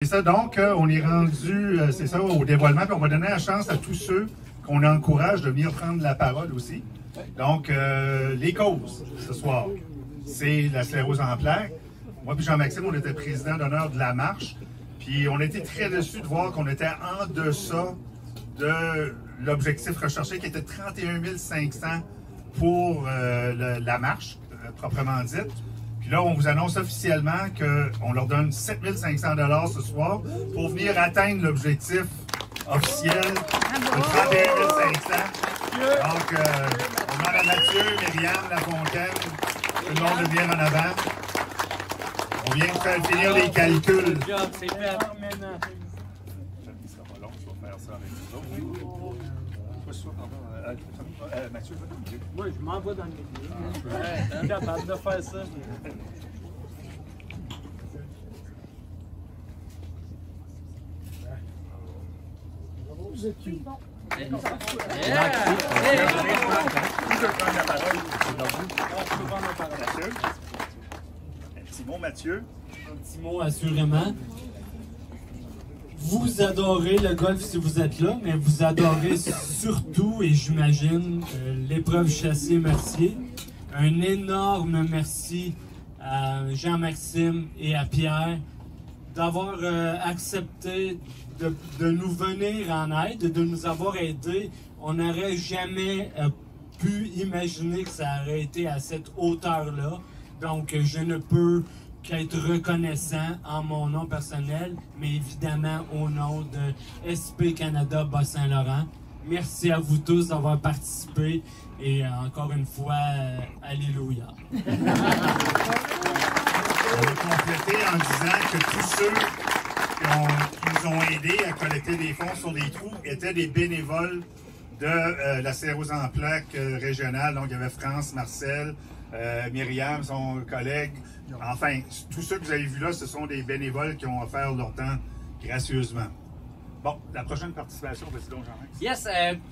C'est ça, donc, on est rendu, c'est ça, au dévoilement, puis on va donner la chance à tous ceux qu'on encourage de venir prendre la parole aussi. Donc, les causes, ce soir, c'est la sclérose en plaques. Moi puis Jean-Maxime, on était président d'honneur de la marche, puis on était très déçus de voir qu'on était en deçà de l'objectif recherché, qui était 31 500 pour la marche, proprement dite. Puis là, on vous annonce officiellement qu'on leur donne 7 500 $ ce soir pour venir atteindre l'objectif officiel de 31 500. Donc, on demande à Mathieu, Myriam, Lafontaine, tout le monde de venir en avant. On vient de faire finir les calculs. C'est fait. Mathieu, moi, je m'envoie dans le milieu. Je suis capable de faire ça. Vous êtes qui? Un petit mot, Mathieu. Un petit mot, assurément. Vous adorez le golf si vous êtes là, mais vous adorez surtout, et j'imagine, l'épreuve chassé-Mercier. Un énorme merci à Jean-Maxime et à Pierre d'avoir accepté de nous venir en aide, de nous avoir aidés. On n'aurait jamais pu imaginer que ça aurait été à cette hauteur-là. Donc, je ne peux qu'être reconnaissant en mon nom personnel, mais évidemment au nom de SP Canada Bas-Saint-Laurent. Merci à vous tous d'avoir participé et encore une fois, alléluia. On va compléter en disant que tous ceux qui nous ont aidés à collecter des fonds sur les trous étaient des bénévoles de la sclérose en plaques régionale. Donc, il y avait France, Marcel, Myriam, son collègue. Enfin, tous ceux que vous avez vus là, ce sont des bénévoles qui ont offert leur temps gracieusement. Bon, la prochaine participation, vas-y donc, Jean-Max. Yes,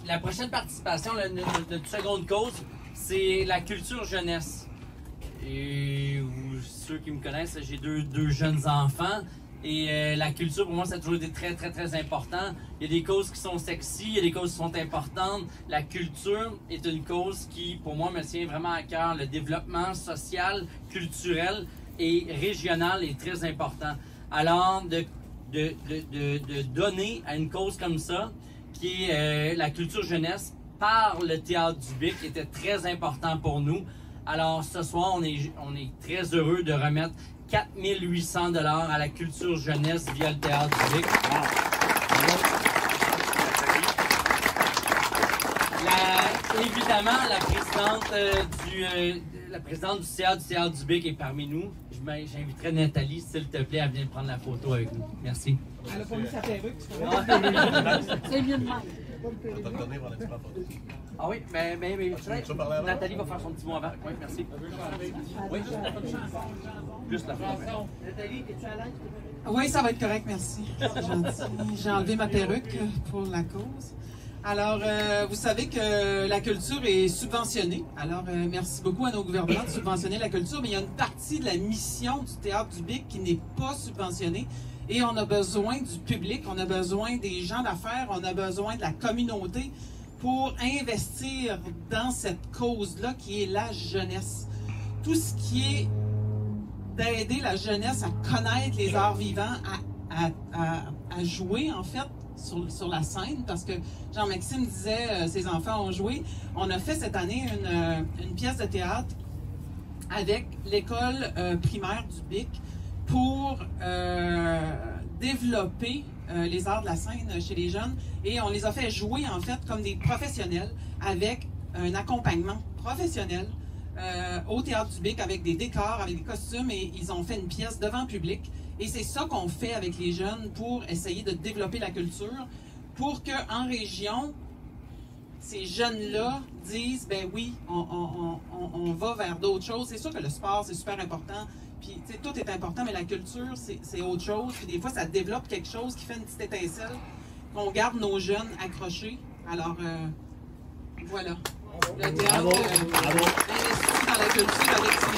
la prochaine participation, notre seconde cause, c'est la culture jeunesse. Et ceux qui me connaissent, j'ai deux jeunes enfants. Et la culture, pour moi, ça a toujours été très, très, très important. Il y a des causes qui sont sexy, il y a des causes qui sont importantes. La culture est une cause qui, pour moi, me tient vraiment à cœur. Le développement social, culturel et régional est très important. Alors, de donner à une cause comme ça, qui est la culture jeunesse, par le Théâtre du Bic, était très important pour nous. Alors, ce soir, on est très heureux de remettre 4 800 $ à la culture jeunesse via le Théâtre du Bic. Évidemment, la présidente du Théâtre du Bic est parmi nous. J'inviterai Nathalie, s'il te plaît, à venir prendre la photo avec nous. Merci. Elle a pas mis sa perruque, C'est mieux de même. Ah oui, mais Nathalie va faire son petit mot avant. Oui, merci. Oui, juste la photo. Nathalie, es-tu à l'aise? Oui, ça va être correct, merci. C'est gentil. J'ai enlevé ma perruque pour la cause. Alors, vous savez que la culture est subventionnée. Alors, merci beaucoup à nos gouvernements de subventionner la culture, mais il y a une partie de la mission du Théâtre du Bic qui n'est pas subventionnée. Et on a besoin du public, on a besoin des gens d'affaires, on a besoin de la communauté pour investir dans cette cause-là qui est la jeunesse. Tout ce qui est d'aider la jeunesse à connaître les arts vivants, à jouer en fait sur la scène, parce que Jean-Maxime disait ses enfants ont joué. On a fait cette année une pièce de théâtre avec l'école primaire du Bic pour développer les arts de la scène chez les jeunes, et on les a fait jouer en fait comme des professionnels avec un accompagnement professionnel au Théâtre du Bic avec des décors, avec des costumes, et ils ont fait une pièce devant le public. Et c'est ça qu'on fait avec les jeunes pour essayer de développer la culture, pour qu'en région, ces jeunes-là disent, ben oui, on va vers d'autres choses. C'est sûr que le sport, c'est super important, puis tout est important, mais la culture, c'est autre chose. Puis des fois, ça développe quelque chose qui fait une petite étincelle, qu'on garde nos jeunes accrochés. Alors, voilà. Le théâtre investit dans la culture avec ses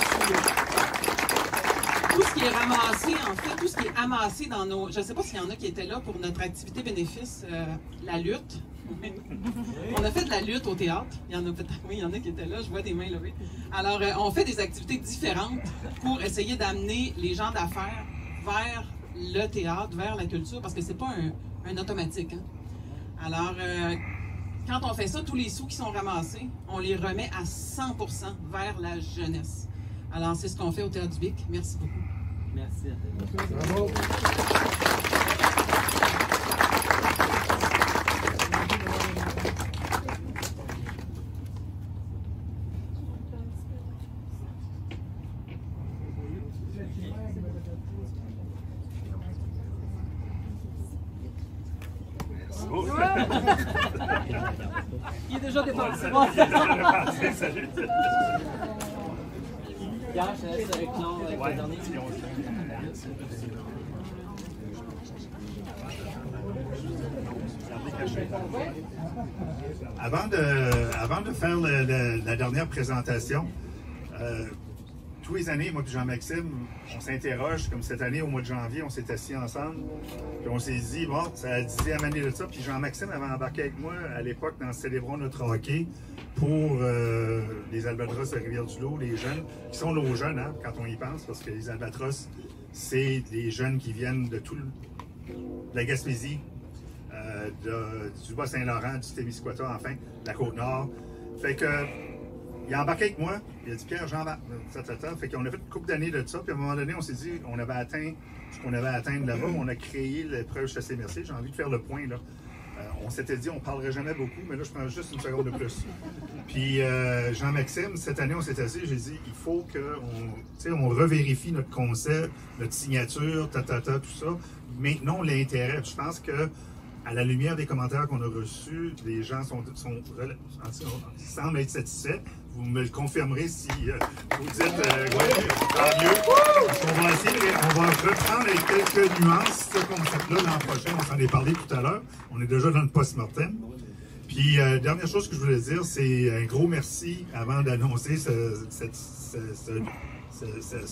sous. tout ce qui est ramassé, en fait, tout ce qui est amassé dans nos... Je ne sais pas s'il y en a qui étaient là pour notre activité bénéfice, la lutte. On a fait de la lutte au théâtre. Il y en a peut-être, oui, il y en a qui étaient là, je vois des mains levées. Alors, on fait des activités différentes pour essayer d'amener les gens d'affaires vers le théâtre, vers la culture, parce que c'est pas un automatique. Hein? Alors, quand on fait ça, tous les sous qui sont ramassés, on les remet à 100% vers la jeunesse. Alors, c'est ce qu'on fait au Théâtre du Bic. Merci beaucoup. Merci. Bravo. Il est déjà dépassé. Salut. Pierre, je te laisse clore avec le dernier. Avant de faire la dernière présentation, tous les années, moi et Jean-Maxime, on s'interroge, comme cette année, au mois de janvier, on s'est assis ensemble, puis on s'est dit, bon, ça a 10e année de ça, puis Jean-Maxime avait embarqué avec moi à l'époque dans Célébrons notre hockey pour les Albatros de Rivière-du-Loup, les jeunes, qui sont nos jeunes, hein, quand on y pense, parce que les Albatros, c'est les jeunes qui viennent de de la Gaspésie, du Bas-Saint-Laurent, du Témiscouata, enfin, de la Côte-Nord. Fait que, il a embarqué avec moi, il a dit Pierre, j'embarque. Fait qu'on a fait une couple d'années de ça, puis à un moment donné, on s'est dit, on avait atteint ce qu'on avait à atteindre là-bas, on a créé l'épreuve Chassé Mercier. J'ai envie de faire le point, là. On s'était dit, on parlerait jamais beaucoup, mais là, je prends juste une seconde de plus. Puis, Jean-Maxime, cette année, on s'est assis, j'ai dit, il faut qu'on revérifie notre concept, notre signature, tout ça. Maintenons l'intérêt. Je pense que, à la lumière des commentaires qu'on a reçus, les gens semblent être satisfaits. Vous me le confirmerez si vous dites ouais, tant mieux. On va essayer, on va reprendre avec quelques nuances ce concept-là l'an prochain. On s'en est parlé tout à l'heure. On est déjà dans le post-mortem. Puis, dernière chose que je voulais dire, c'est un gros merci avant d'annoncer ce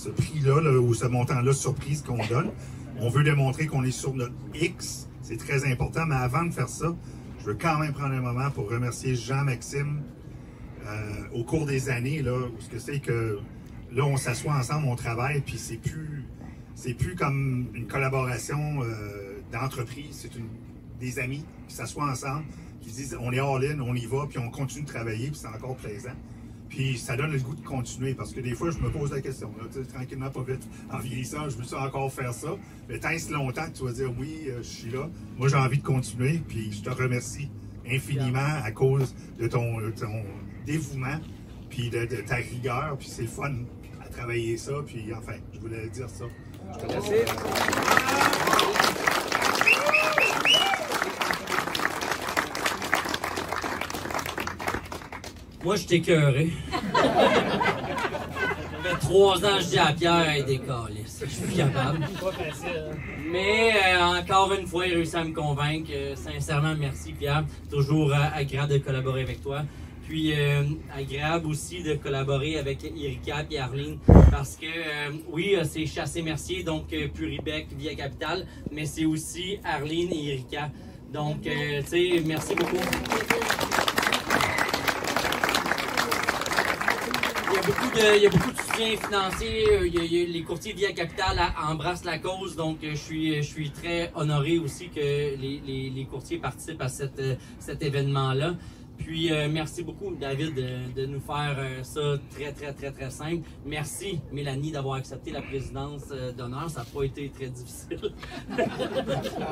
prix-là, ou ce montant-là surprise qu'on donne. On veut démontrer qu'on est sur notre X. C'est très important, mais avant de faire ça, je veux quand même prendre un moment pour remercier Jean-Maxime au cours des années, là, où ce que c'est que là, on s'assoit ensemble, on travaille, puis c'est plus comme une collaboration d'entreprise, c'est des amis qui s'assoient ensemble, qui disent on est all-in, on y va, puis on continue de travailler, puis c'est encore plaisant. Puis ça donne le goût de continuer, parce que des fois, je me pose la question, là, tranquillement, pas vite, en vieillissant, je veux ça encore faire ça. Mais tant que longtemps que tu vas dire oui, je suis là, moi j'ai envie de continuer, puis je te remercie infiniment à cause de ton dévouement, puis de ta rigueur, puis c'est fun à travailler ça, puis enfin, je voulais dire ça. Je te remercie. Moi, je t'ai écœuré. Ça fait 3 ans que je dis à Pierre, hey, décalisse. Je suis plus capable. Mais encore une fois, il réussit à me convaincre. Sincèrement, merci Pierre. Toujours agréable de collaborer avec toi. Puis agréable aussi de collaborer avec Erika et Arline. Parce que oui, c'est Chassé Mercier, donc Puribec, Via Capitale. Mais c'est aussi Arline et Erika. Donc, tu sais, merci beaucoup. Il y a beaucoup de soutien financier. Les courtiers Via Capitale embrassent la cause, donc je suis très honoré aussi que les courtiers participent à cet événement-là. Puis merci beaucoup David de nous faire ça très simple. Merci Mélanie d'avoir accepté la présidence d'honneur, ça n'a pas été très difficile.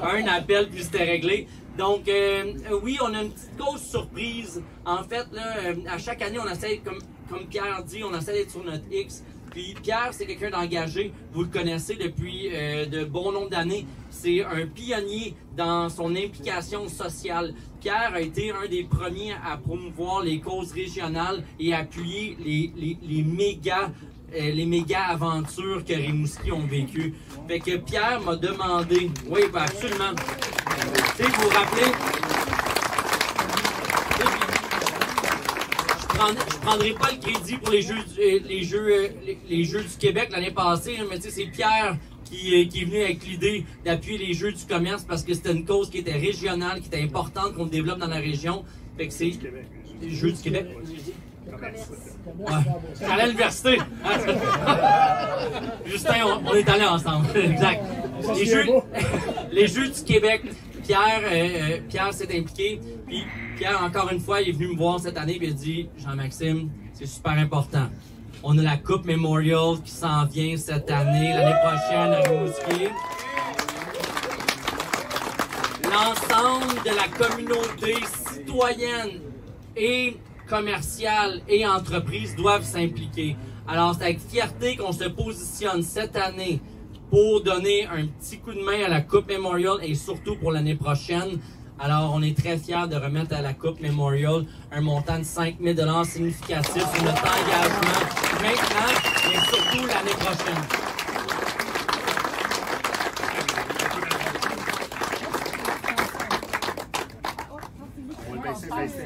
Un appel puis c'était réglé. Donc oui, on a une petite cause surprise. En fait, là, à chaque année, on essaie, comme Pierre dit, on essaie d'être sur notre X. Puis Pierre, c'est quelqu'un d'engagé, vous le connaissez depuis de bon nombre d'années. C'est un pionnier dans son implication sociale. Pierre a été un des premiers à promouvoir les causes régionales et à appuyer les méga aventures que Rimouski ont vécues. Fait que Pierre m'a demandé, oui, ben absolument, tu sais, vous vous rappelez, je prendrai pas le crédit pour les Jeux du Québec l'année passée, mais tu sais, c'est Pierre qui est venu avec l'idée d'appuyer les Jeux du commerce parce que c'était une cause qui était régionale, qui était importante, qu'on développe dans la région. Fait que c'est les Jeux du Québec. Ouais. J'étais à l'université. Justin, on est allés ensemble. Exact. Les Jeux du Québec. Pierre s'est impliqué. Puis Pierre, encore une fois, il est venu me voir cette année et il a dit « Jean-Maxime, c'est super important. On a la Coupe Memorial qui s'en vient cette année, l'année prochaine à Rimouski. L'ensemble de la communauté citoyenne et commerciale et entreprise doivent s'impliquer. Alors, c'est avec fierté qu'on se positionne cette année pour donner un petit coup de main à la Coupe Memorial et surtout pour l'année prochaine. Alors, on est très fiers de remettre à la Coupe Memorial un montant de 5 000 $ significatif sur notre engagement maintenant, mais surtout l'année prochaine. On va le baisser,